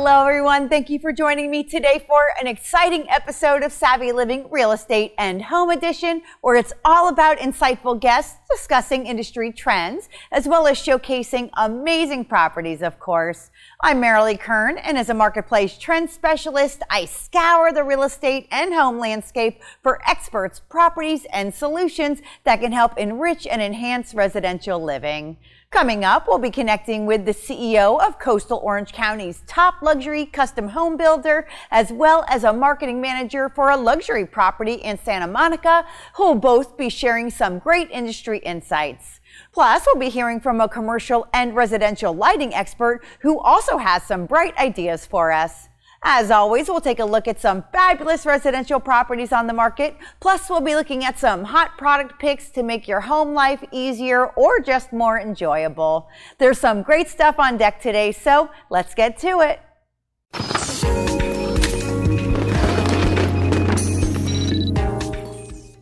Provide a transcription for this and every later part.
Hello, everyone. Thank you for joining me today for an exciting episode of Savvy Living Real Estate and Home Edition, where it's all about insightful guests discussing industry trends, as well as showcasing amazing properties, of course. I'm Merilee Kern, and as a marketplace trend specialist, I scour the real estate and home landscape for experts, properties, and solutions that can help enrich and enhance residential living. Coming up, we'll be connecting with the CEO of Coastal Orange County's top luxury custom home builder, as well as a marketing manager for a luxury property in Santa Monica, who will both be sharing some great industry insights. Plus, we'll be hearing from a commercial and residential lighting expert who also has some bright ideas for us. As always, we'll take a look at some fabulous residential properties on the market. Plus, we'll be looking at some hot product picks to make your home life easier or just more enjoyable. There's some great stuff on deck today, so let's get to it.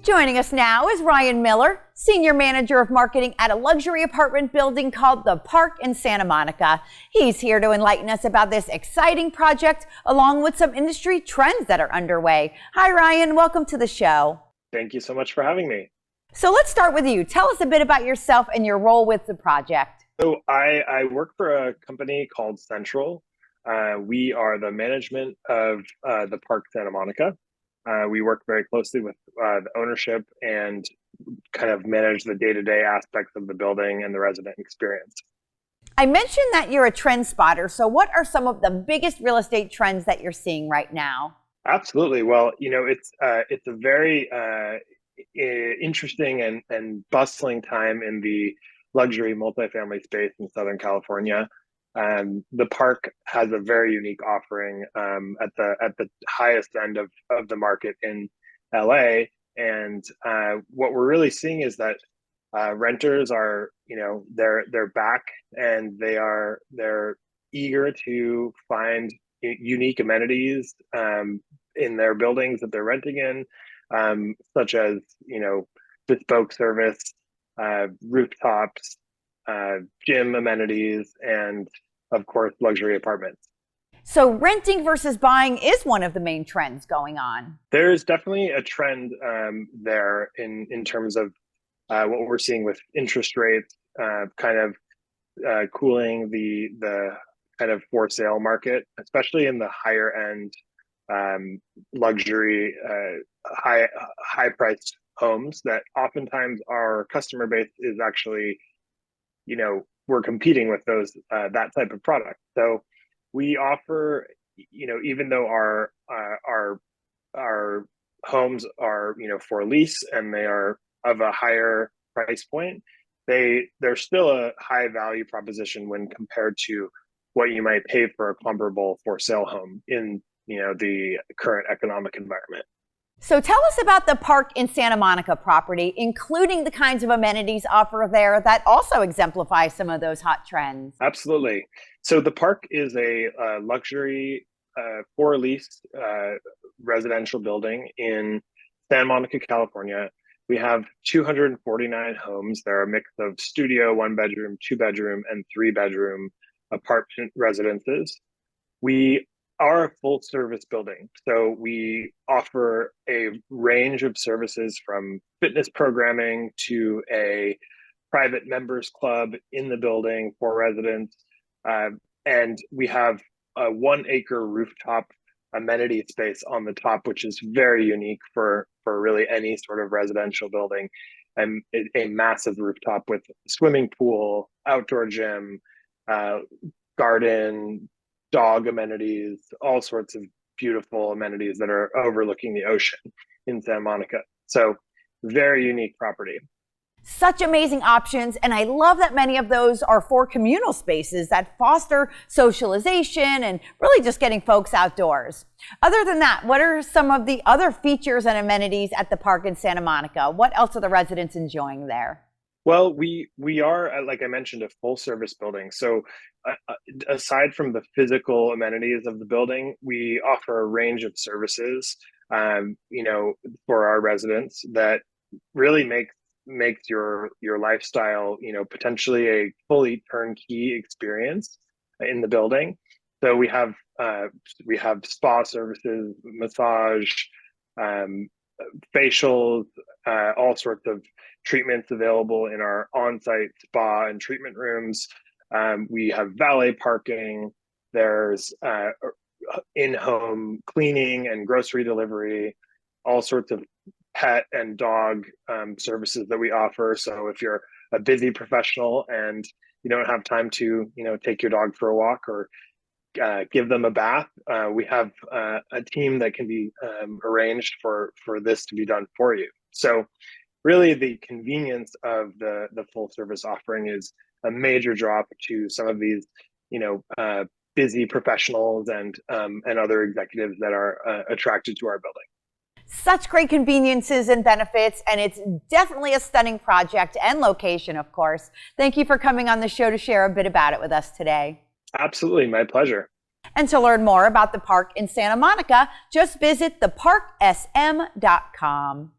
Joining us now is Ryan Miller, Senior Manager of Marketing at a luxury apartment building called The Park in Santa Monica. He's here to enlighten us about this exciting project, along with some industry trends that are underway. Hi, Ryan. Welcome to the show. Thank you so much for having me. So let's start with you. Tell us a bit about yourself and your role with the project. So I work for a company called Central. We are the management of The Park Santa Monica. We work very closely with the ownership and kind of manage the day-to-day aspects of the building and the resident experience. I mentioned that you're a trend spotter. So what are some of the biggest real estate trends that you're seeing right now? Absolutely. Well, it's a very interesting and bustling time in the luxury multifamily space in Southern California. The park has a very unique offering at the highest end of the market in LA, and what we're really seeing is that renters are, they're back, and they're eager to find unique amenities in their buildings that they're renting in, such as bespoke service, rooftops, gym amenities, and of course luxury apartments. So renting versus buying is one of the main trends going on. There's definitely a trend there in terms of what we're seeing with interest rates kind of cooling the kind of for sale market, especially in the higher end luxury high priced homes that oftentimes our customer base is actually, we're competing with those that type of product. So we offer, even though our homes are, for lease and they are of a higher price point, they're still a high value proposition when compared to what you might pay for a comparable for sale home in, the current economic environment. So tell us about the Park in Santa Monica property, including the kinds of amenities offered there that also exemplify some of those hot trends. Absolutely. So the park is a luxury for lease residential building in Santa Monica, California. We have 249 homes. They're a mix of studio, 1-bedroom, 2-bedroom, and 3-bedroom apartment residences. We are a full service building. So we offer a range of services from fitness programming to a private members club in the building for residents. And we have a 1-acre rooftop amenity space on the top, which is very unique for really any sort of residential building. And a massive rooftop with swimming pool, outdoor gym, garden, dog amenities, all sorts of beautiful amenities that are overlooking the ocean in Santa Monica. So very unique property. Such amazing options, and I love that many of those are for communal spaces that foster socialization and really just getting folks outdoors. Other than that, what are some of the other features and amenities at the park in Santa Monica? What else are the residents enjoying there? Well, we are, like I mentioned, a full service building. So aside from the physical amenities of the building, we offer a range of services, for our residents that really makes your lifestyle, potentially a fully turnkey experience in the building. So we have we have spa services, massage, facials, all sorts of treatments available in our on-site spa and treatment rooms. We have valet parking. There's in-home cleaning and grocery delivery, all sorts of pet and dog services that we offer. So if you're a busy professional and you don't have time to, take your dog for a walk or give them a bath, we have a team that can be arranged for this to be done for you. So really the convenience of the full service offering is a major draw to some of these, busy professionals and other executives that are attracted to our building. Such great conveniences and benefits, and it's definitely a stunning project and location, of course. Thank you for coming on the show to share a bit about it with us today. Absolutely, my pleasure. And to learn more about the park in Santa Monica, just visit theparksm.com.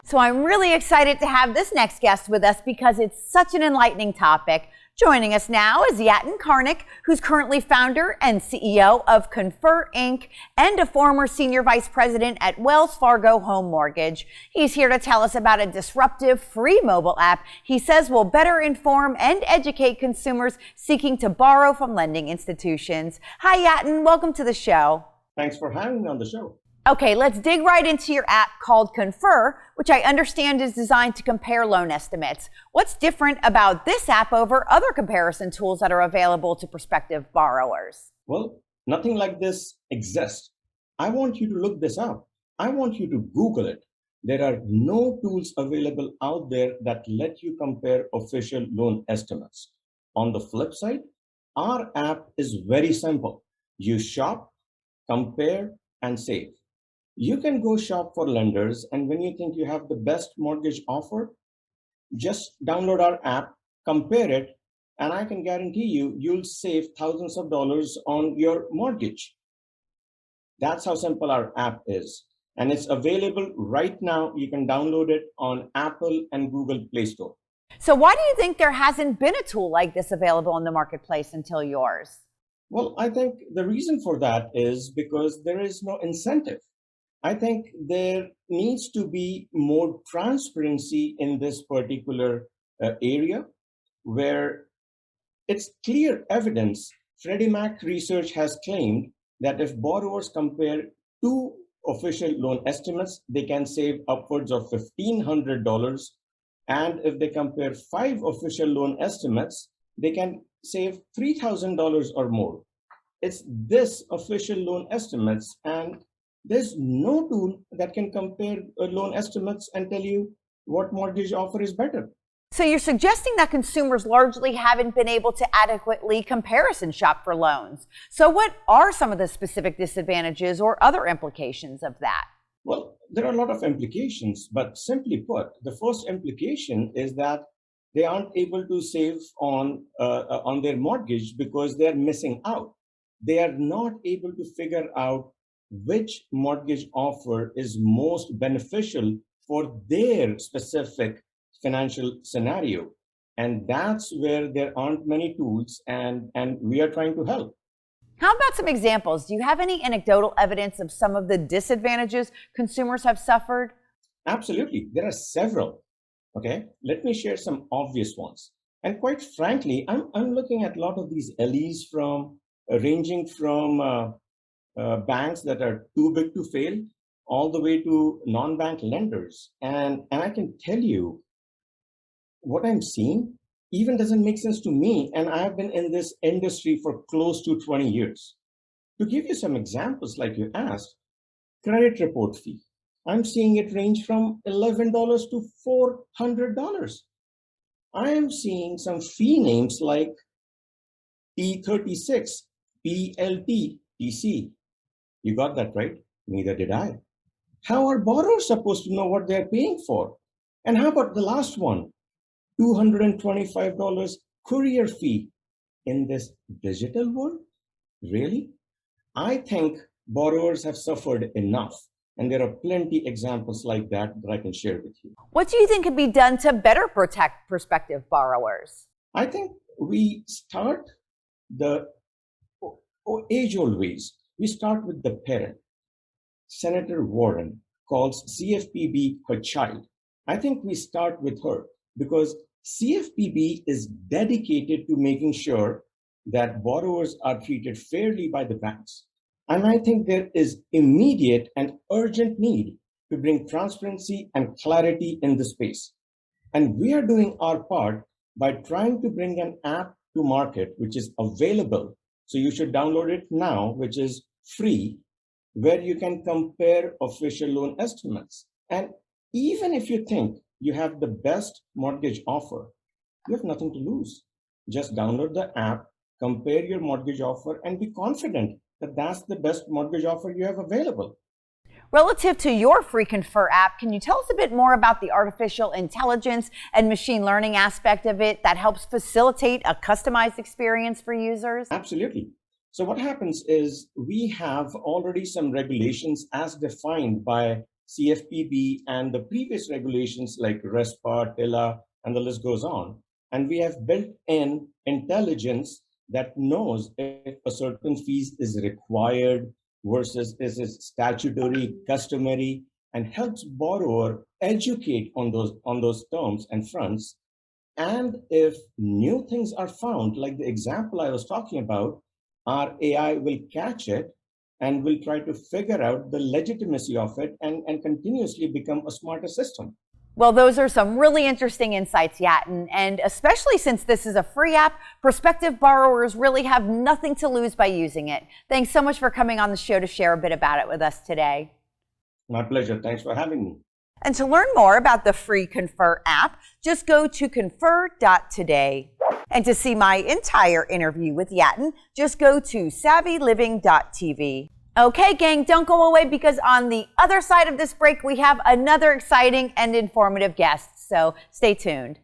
So I'm really excited to have this next guest with us because it's such an enlightening topic. Joining us now is Yatin Karnik, who's currently founder and CEO of Confer Inc. and a former senior vice president at Wells Fargo Home Mortgage. He's here to tell us about a disruptive free mobile app he says will better inform and educate consumers seeking to borrow from lending institutions. Hi, Yatin. Welcome to the show. Thanks for having me on the show. Okay, let's dig right into your app called Confer, which I understand is designed to compare loan estimates. What's different about this app over other comparison tools that are available to prospective borrowers? Well, nothing like this exists. I want you to look this up. I want you to Google it. There are no tools available out there that let you compare official loan estimates. On the flip side, our app is very simple. You shop, compare, and save. You can go shop for lenders, and when you think you have the best mortgage offer, just download our app, compare it, and I can guarantee you'll save thousands of dollars on your mortgage. That's how simple our app is. And it's available right now. You can download it on Apple and Google Play Store. So why do you think there hasn't been a tool like this available in the marketplace until yours? Well, I think the reason for that is because there is no incentive. I think there needs to be more transparency in this particular area where it's clear evidence. Freddie Mac research has claimed that if borrowers compare two official loan estimates, they can save upwards of $1,500. And if they compare 5 official loan estimates, they can save $3,000 or more. It's this official loan estimates, and there's no tool that can compare loan estimates and tell you what mortgage offer is better. So you're suggesting that consumers largely haven't been able to adequately comparison shop for loans. So what are some of the specific disadvantages or other implications of that? Well, there are a lot of implications, but simply put, the first implication is that they aren't able to save on their mortgage because they're missing out. They are not able to figure out which mortgage offer is most beneficial for their specific financial scenario. And that's where there aren't many tools, and we are trying to help. How about some examples? Do you have any anecdotal evidence of some of the disadvantages consumers have suffered? Absolutely. There are several. Okay, let me share some obvious ones. And quite frankly, I'm looking at a lot of these LEs from ranging from banks that are too big to fail all the way to non-bank lenders. And I can tell you what I'm seeing even doesn't make sense to me. And I have been in this industry for close to 20 years. To give you some examples, like you asked, credit report fee. I'm seeing it range from $11 to $400. I am seeing some fee names like T36, PLT, TC. You got that right? Neither did I. How are borrowers supposed to know what they're paying for? And how about the last one? $225 courier fee in this digital world? Really? I think borrowers have suffered enough. And there are plenty examples like that I can share with you. What do you think could be done to better protect prospective borrowers? I think we start the age-old ways. We start with the parent. Senator Warren calls CFPB her child. I think we start with her because CFPB is dedicated to making sure that borrowers are treated fairly by the banks. And I think there is immediate and urgent need to bring transparency and clarity in the space. And we are doing our part by trying to bring an app to market, which is available. So you should download it now, which is free, where you can compare official loan estimates. And even if you think you have the best mortgage offer, you have nothing to lose. Just download the app, compare your mortgage offer, and be confident that that's the best mortgage offer you have available. Relative to your free Confer app, can you tell us a bit more about the artificial intelligence and machine learning aspect of it that helps facilitate a customized experience for users? Absolutely. So what happens is we have already some regulations as defined by CFPB and the previous regulations like RESPA, TILA, and the list goes on. And we have built in intelligence that knows if a certain fees is required versus is it statutory, customary, and helps borrower educate on those terms and fronts. And if new things are found, like the example I was talking about, our AI will catch it and will try to figure out the legitimacy of it and continuously become a smarter system. Well, those are some really interesting insights, Yatin, and especially since this is a free app, prospective borrowers really have nothing to lose by using it. Thanks so much for coming on the show to share a bit about it with us today. My pleasure. Thanks for having me. And to learn more about the free Confer app, just go to confer.today. And to see my entire interview with Yatin, just go to savvyliving.tv. Okay, gang, don't go away because on the other side of this break, we have another exciting and informative guest. So stay tuned.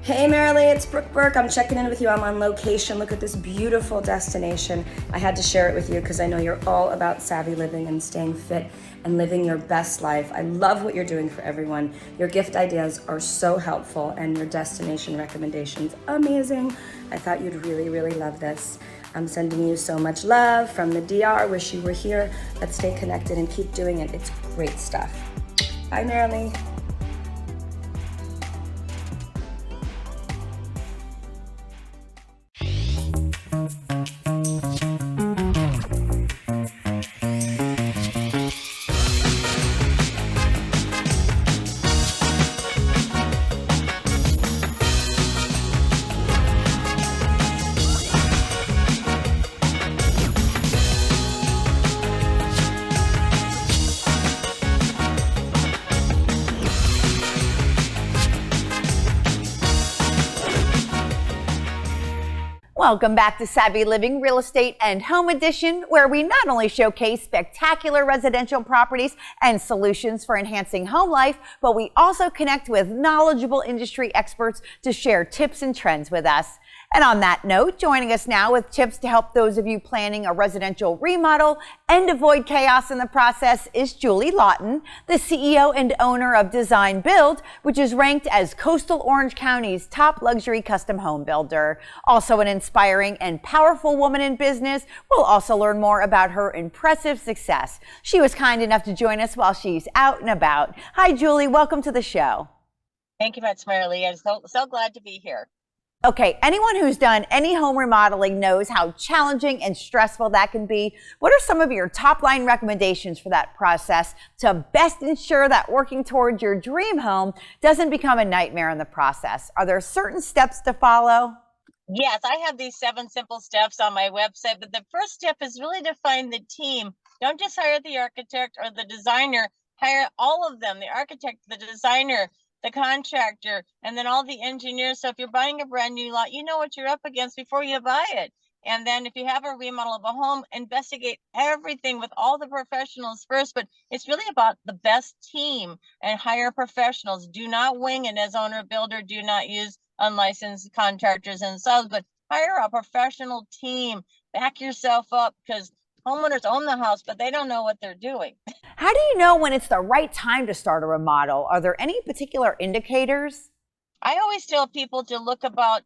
Hey Merilee, it's Brooke Burke. I'm checking in with you. I'm on location. Look at this beautiful destination. I had to share it with you because I know you're all about savvy living and staying fit and living your best life. I love what you're doing for everyone. Your gift ideas are so helpful and your destination recommendations, amazing. I thought you'd really, really love this. I'm sending you so much love from the DR. Wish you were here. Let's stay connected and keep doing it. It's great stuff. Bye, Merilee. Welcome back to Savvy Living Real Estate and Home Edition, where we not only showcase spectacular residential properties and solutions for enhancing home life, but we also connect with knowledgeable industry experts to share tips and trends with us. And on that note, joining us now with tips to help those of you planning a residential remodel and avoid chaos in the process is Julie Lawton, the CEO and owner of Design Build, which is ranked as Coastal Orange County's top luxury custom home builder. Also an inspiring and powerful woman in business. We'll also learn more about her impressive success. She was kind enough to join us while she's out and about. Hi, Julie. Welcome to the show. Thank you much, Merilee. I'm so glad to be here. Okay, anyone who's done any home remodeling knows how challenging and stressful that can be. What are some of your top line recommendations for that process to best ensure that working towards your dream home doesn't become a nightmare in the process? Are there certain steps to follow? Yes, I have these 7 simple steps on my website, but the first step is really to find the team. Don't just hire the architect or the designer, hire all of them, the architect, the designer, the contractor, and then all the engineers. So if you're buying a brand new lot, you know what you're up against before you buy it. And then if you have a remodel of a home, investigate everything with all the professionals first. But it's really about the best team and hire professionals. Do not wing it as owner builder. Do not use unlicensed contractors and subs, but hire a professional team. Back yourself up because homeowners own the house, but they don't know what they're doing. How do you know when it's the right time to start a remodel? Are there any particular indicators? I always tell people to look about,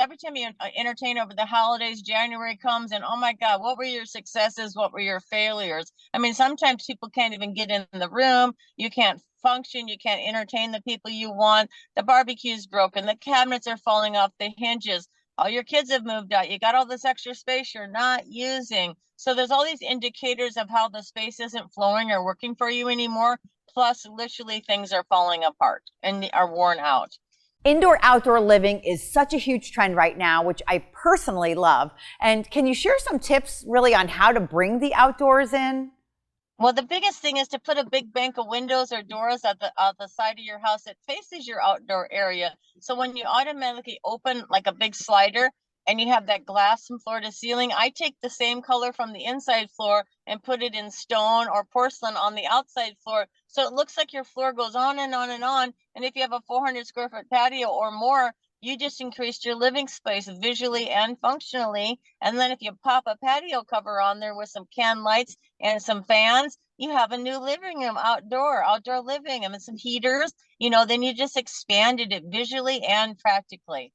every time you entertain over the holidays, January comes and oh my God, what were your successes? What were your failures? I mean, sometimes people can't even get in the room. You can't function. You can't entertain the people you want. The barbecue's broken. The cabinets are falling off the hinges. All your kids have moved out. You got all this extra space you're not using. So there's all these indicators of how the space isn't flowing or working for you anymore. Plus, literally, things are falling apart and are worn out. Indoor-outdoor living is such a huge trend right now, which I personally love. And can you share some tips really on how to bring the outdoors in? Well, the biggest thing is to put a big bank of windows or doors at the side of your house that faces your outdoor area. So when you automatically open like a big slider and you have that glass from floor to ceiling, I take the same color from the inside floor and put it in stone or porcelain on the outside floor. So it looks like your floor goes on and on and on. And if you have a 400 square foot patio or more, you just increased your living space visually and functionally. And then if you pop a patio cover on there with some can lights and some fans, you have a new living room, outdoor living room, and some heaters, then you just expanded it visually and practically.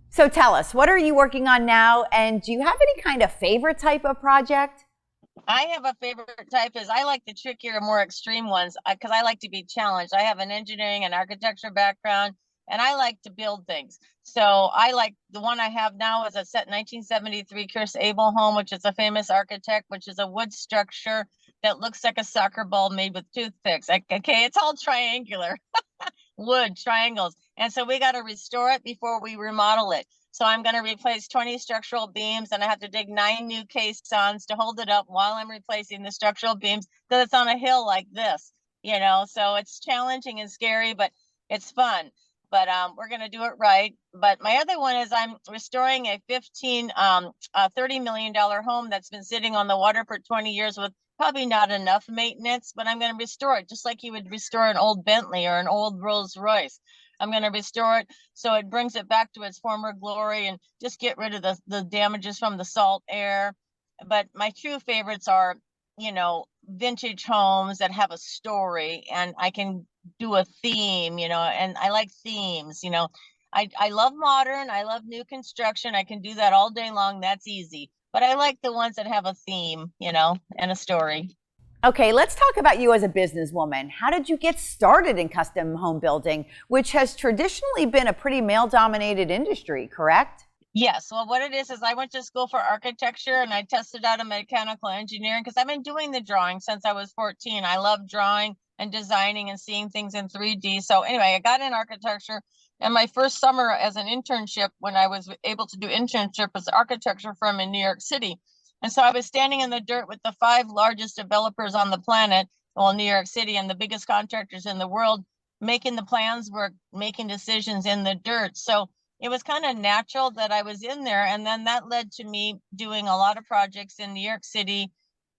So tell us, what are you working on now? And do you have any kind of favorite type of project? I have a favorite type is I like the trickier, more extreme ones because I like to be challenged. I have an engineering and architecture background, and I like to build things. So I like the one I have now is a set 1973 Chris Abel home, which is a famous architect, which is a wood structure that looks like a soccer ball made with toothpicks. Okay, it's all triangular, wood triangles. And so we got to restore it before we remodel it. So I'm going to replace 20 structural beams, and I have to dig 9 new caissons to hold it up while I'm replacing the structural beams because it's on a hill like this, so it's challenging and scary, but it's fun. But we're going to do it right. But my other one is I'm restoring a $30 million home that's been sitting on the water for 20 years with probably not enough maintenance, but I'm going to restore it just like you would restore an old Bentley or an old Rolls Royce. I'm going to restore it so it brings it back to its former glory and just get rid of the damages from the salt air. But my true favorites are, vintage homes that have a story, and I can do a theme, and I like themes, I love modern, I love new construction. I can do that all day long. That's easy. But I like the ones that have a theme, and a story. Okay, let's talk about you as a businesswoman. How did you get started in custom home building, which has traditionally been a pretty male-dominated industry, correct? Yes. Well, what it is I went to school for architecture and I tested out a mechanical engineering because I've been doing the drawing since I was 14. I love drawing and designing and seeing things in 3D. So anyway, I got in architecture, and my first summer as an internship, when I was able to do internship, was an architecture firm in New York City. And so I was standing in the dirt with the 5 largest developers on the planet, well, New York City, and the biggest contractors in the world, making the plans work, making decisions in the dirt. So it was kind of natural that I was in there. And then that led to me doing a lot of projects in New York City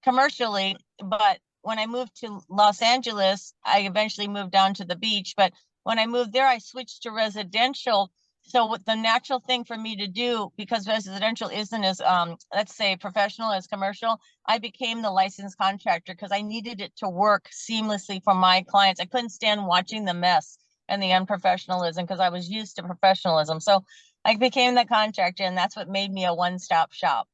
commercially. But when I moved to Los Angeles, I eventually moved down to the beach. But when I moved there, I switched to residential. So what the natural thing for me to do, because residential isn't as, let's say, professional as commercial, I became the licensed contractor because I needed it to work seamlessly for my clients. I couldn't stand watching the mess and the unprofessionalism because I was used to professionalism. So I became the contractor, and that's what made me a one-stop shop.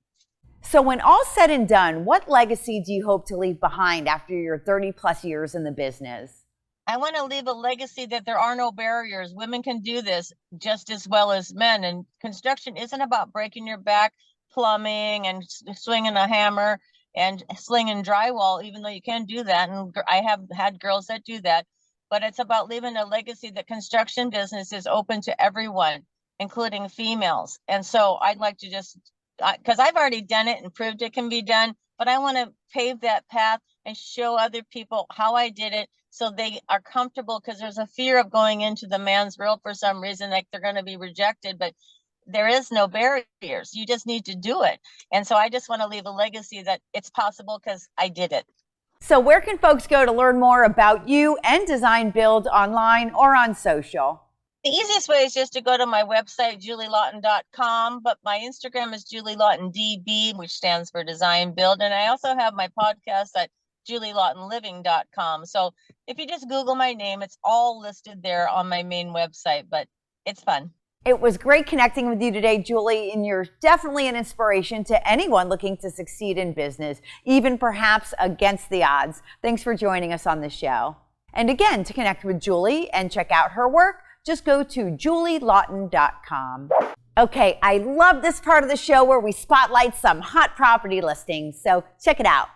So when all said and done, what legacy do you hope to leave behind after your 30 plus years in the business? I want to leave a legacy that there are no barriers. Women can do this just as well as men. And construction isn't about breaking your back, plumbing and swinging a hammer and slinging drywall, even though you can do that. And I have had girls that do that. But it's about leaving a legacy that construction business is open to everyone, including females. And so I'd like to just, because I've already done it and proved it can be done, but I want to pave that path and show other people how I did it so they are comfortable, because there's a fear of going into the man's world for some reason, like they're going to be rejected, but there is no barriers. You just need to do it. And so I just want to leave a legacy that it's possible because I did it. So where can folks go to learn more about you and Design Build online or on social? The easiest way is just to go to my website, julielawton.com, but my Instagram is julielawtondb, which stands for Design Build. And I also have my podcast at julielawtonliving.com. So if you just Google my name, it's all listed there on my main website. But It's fun. It was great connecting with you today, Julie, and you're definitely an inspiration to anyone looking to succeed in business, even perhaps against the odds. Thanks for joining us on the show. And again, to connect with Julie and check out her work, just go to julielawton.com. Okay, I love this part of the show where we spotlight some hot property listings, so check it out.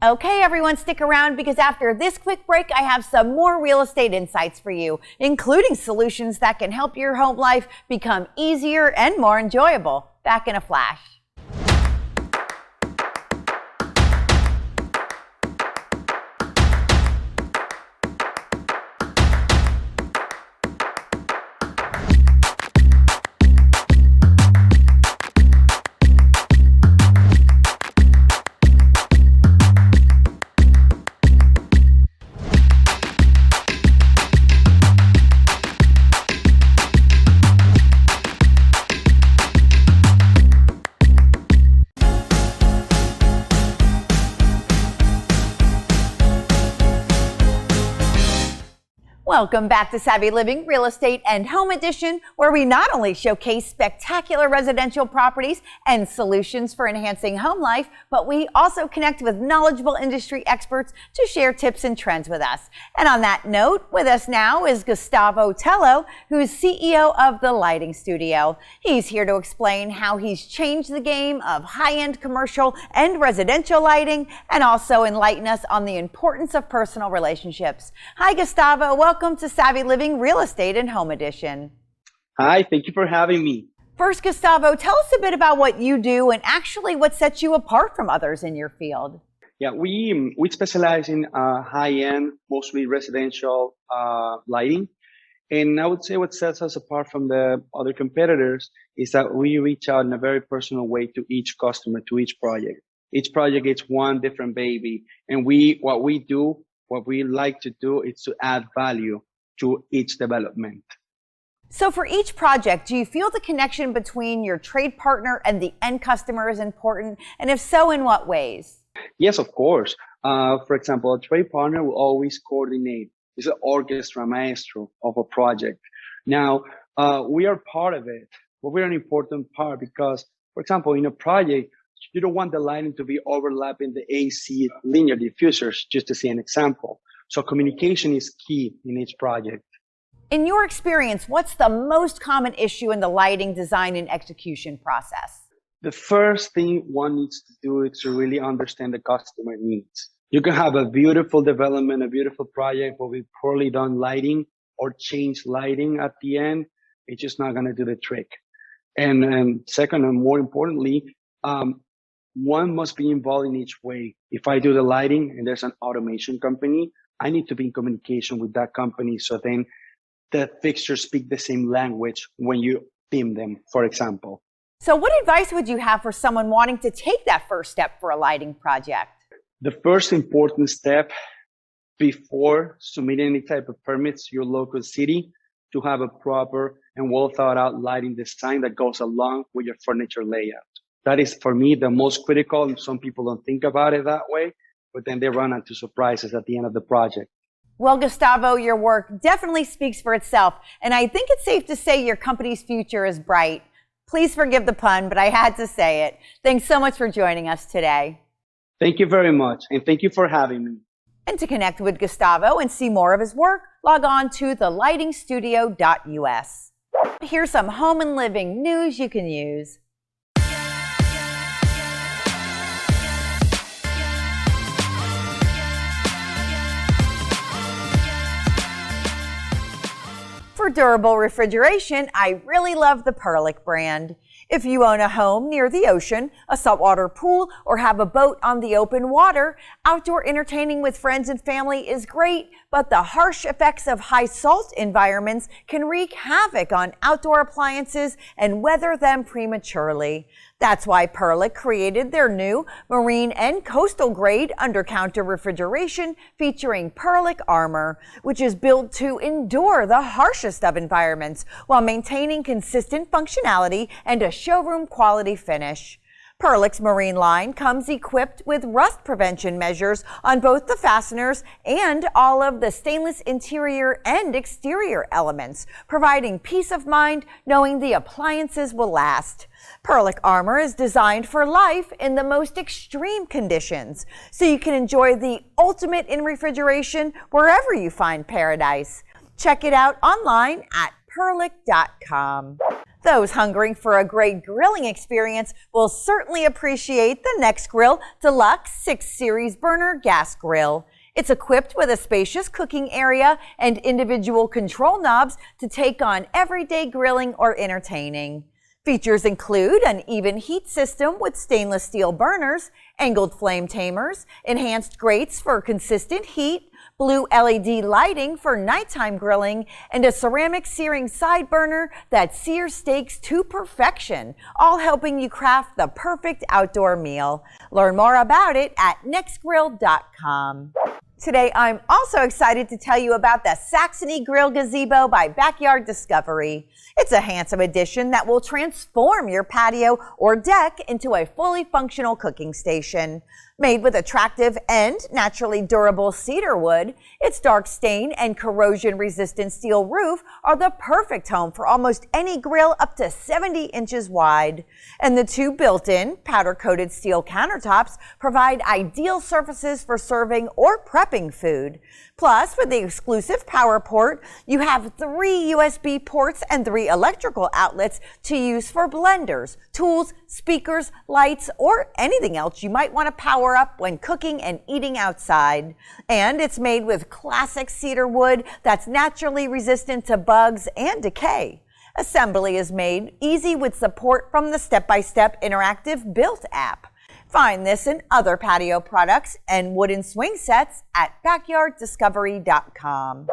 Okay, everyone, stick around because after this quick break, I have some more real estate insights for you, including solutions that can help your home life become easier and more enjoyable. Back in a flash. Welcome back to Savvy Living Real Estate and Home Edition, where we not only showcase spectacular residential properties and solutions for enhancing home life, but we also connect with knowledgeable industry experts to share tips and trends with us. And on that note, with us now is Gustavo Tello, who's CEO of the Lighting Studio. He's here to explain how he's changed the game of high-end commercial and residential lighting, and also enlighten us on the importance of personal relationships. Hi, Gustavo. Welcome to Savvy Living Real Estate and Home Edition. Hi, thank you for having me. First, Gustavo, tell us a bit about what you do and actually what sets you apart from others in your field. Yeah, we specialize in high-end, mostly residential lighting. And I would say what sets us apart from the other competitors is that we reach out in a very personal way to each customer, to each project. Each project is one different baby. And what we like to do is to add value to each development. So for each project, do you feel the connection between your trade partner and the end customer is important? And if so, in what ways? Yes, of course. For example, a trade partner will always coordinate. It's an orchestra maestro of a project. Now, we are part of it, but we're an important part because, for example, in a project, you don't want the lighting to be overlapping the AC linear diffusers, just to see an example. So communication is key in each project. In your experience, what's the most common issue in the lighting design and execution process? The first thing one needs to do is to really understand the customer needs. You can have a beautiful development, a beautiful project, but with poorly done lighting or change lighting at the end, it's just not going to do the trick. And second, and more importantly, one must be involved in each way. If I do the lighting and there's an automation company, I need to be in communication with that company so then the fixtures speak the same language when you theme them, for example. So what advice would you have for someone wanting to take that first step for a lighting project? The first important step before submitting any type of permits to your local city to have a proper and well thought out lighting design that goes along with your furniture layout. That is, for me, the most critical. Some people don't think about it that way, but then they run into surprises at the end of the project. Well, Gustavo, your work definitely speaks for itself, and I think it's safe to say your company's future is bright. Please forgive the pun, but I had to say it. Thanks so much for joining us today. Thank you very much, and thank you for having me. And to connect with Gustavo and see more of his work, log on to thelightingstudio.us. Here's some home and living news you can use. For durable refrigeration, I really love the Perlick brand. If you own a home near the ocean, a saltwater pool, or have a boat on the open water, outdoor entertaining with friends and family is great, but the harsh effects of high salt environments can wreak havoc on outdoor appliances and weather them prematurely. That's why Perlick created their new marine and coastal grade under-counter refrigeration featuring Perlick Armor, which is built to endure the harshest of environments while maintaining consistent functionality and a showroom quality finish. Perlick's marine line comes equipped with rust prevention measures on both the fasteners and all of the stainless interior and exterior elements, providing peace of mind knowing the appliances will last. Perlick Armor is designed for life in the most extreme conditions, so you can enjoy the ultimate in refrigeration wherever you find paradise. Check it out online at perlick.com. Those hungering for a great grilling experience will certainly appreciate the NextGrill Deluxe 6 Series Burner Gas Grill. It's equipped with a spacious cooking area and individual control knobs to take on everyday grilling or entertaining. Features include an even heat system with stainless steel burners, angled flame tamers, enhanced grates for consistent heat, blue LED lighting for nighttime grilling, and a ceramic searing side burner that sears steaks to perfection, all helping you craft the perfect outdoor meal. Learn more about it at nextgrill.com. Today, I'm also excited to tell you about the Saxony Grill Gazebo by Backyard Discovery. It's a handsome addition that will transform your patio or deck into a fully functional cooking station. Made with attractive and naturally durable cedar wood, its dark stain and corrosion-resistant steel roof are the perfect home for almost any grill up to 70 inches wide. And the two built-in, powder-coated steel countertops provide ideal surfaces for serving or prepping food. Plus, with the exclusive power port, you have 3 USB ports and 3 electrical outlets to use for blenders, tools, speakers, lights, or anything else you might want to power up when cooking and eating outside. And it's made with classic cedar wood that's naturally resistant to bugs and decay. Assembly is made easy with support from the step-by-step interactive Built app. Find this and other patio products and wooden swing sets at backyarddiscovery.com.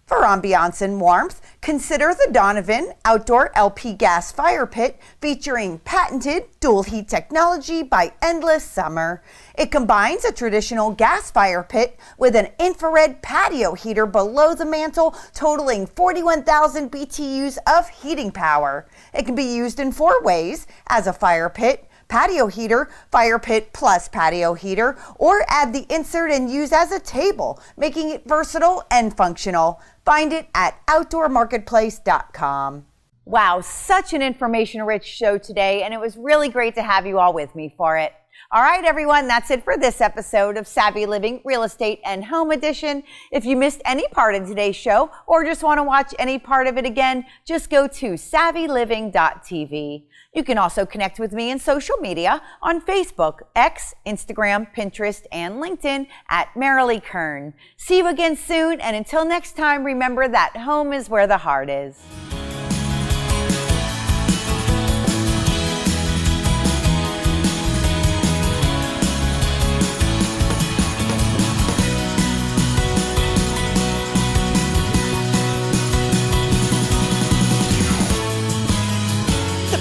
For ambiance and warmth, consider the Donovan Outdoor LP Gas Fire Pit featuring patented dual heat technology by Endless Summer. It combines a traditional gas fire pit with an infrared patio heater below the mantle, totaling 41,000 BTUs of heating power. It can be used in 4 ways: as a fire pit, patio heater, fire pit plus patio heater, or add the insert and use as a table, making it versatile and functional. Find it at outdoormarketplace.com. Wow, such an information-rich show today, and it was really great to have you all with me for it. All right, everyone, that's it for this episode of Savvy Living Real Estate and Home Edition. If you missed any part of today's show or just want to watch any part of it again, just go to savvyliving.tv. You can also connect with me in social media on Facebook, X, Instagram, Pinterest, and LinkedIn at Merilee Kern. See you again soon, and until next time, remember that home is where the heart is.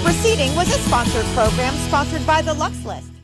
Proceeding was a sponsored program sponsored by the Lux List.